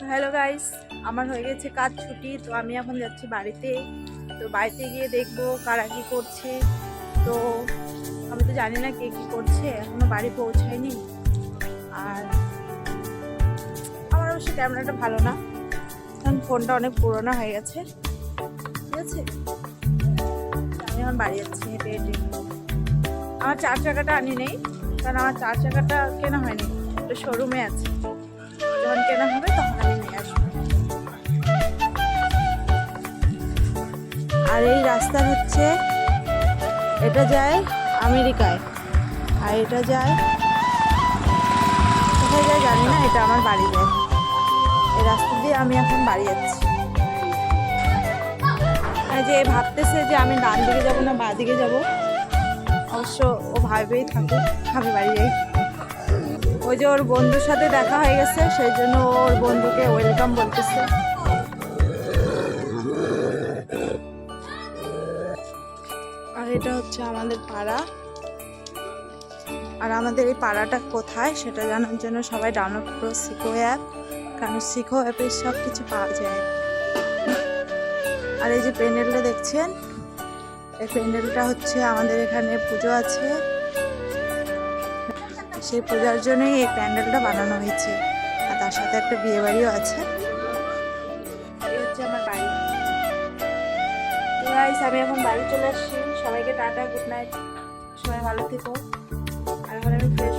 Hello guys, আমার হয়ে গেছে কাজ ছুটি। তো আমি এখন যাচ্ছি বাড়িতে। তো বাড়িতে গিয়ে দেখবো কারা কি করছে। তো আমি তো জানি না কে কি করছে, এখনো বাড়ি পৌঁছায়নি। আর আমার অবশ্য ক্যামেরাটা ভালো না, কারণ ফোনটা অনেক পুরোনো হয়ে গেছে। ঠিক আছে, আমি এখন বাড়ি যাচ্ছি হেঁটে হেঁটে। আমার 4 চাকাটা আনি নেই, কারণ আমার 4 চাকাটা কেনা হয়নি, তো শোরুমে আছে। যখন কেনা হবে তখন আমি নিয়ে আসবো। আর এই রাস্তা হচ্ছে, এটা যায় আমেরিকায়, আর এটা যায় কোথায় যায় জানি না, এটা আমার বাড়ি যায়। এই রাস্তা দিয়ে আমি এখন বাড়ি যাচ্ছি। আর যে ভাবতেছে যে আমি ডান দিকে যাবো না বাঁ দিকে যাবো, অবশ্য ও ভাবেই থাকুক, আমি বাড়ি যাই। ওই যে ওর বন্ধুর সাথে দেখা হয়ে গেছে, সেই জন্য ওর বন্ধুকে ওয়েলকাম বলতেছে। আর এটা হচ্ছে আমাদের পাড়া। আর আমাদের এই পাড়াটা কোথায় সেটা জানার জন্য সবাই ডাউনলোড করো সিকো অ্যাপ, কারণ সিকো অ্যাপে সব কিছু পাওয়া যায়। আর এই যে প্যান্ডেলটা দেখছেন, এই প্যান্ডেলটা হচ্ছে আমাদের এখানে পুজো আছে, সেই পূজার জন্যই এই প্যান্ডেলটা বানানো হয়েছে। আর তার সাথে একটা বিয়ে বাড়িও আছে। এই হচ্ছে আমার বাড়ি। তো গাইস, আমি এখন বাড়ি চলে আসছি। সবাইকে টাটা, গুড নাইট, সবাই ভালো থেকো। আর এখন আমি ফ্রেশ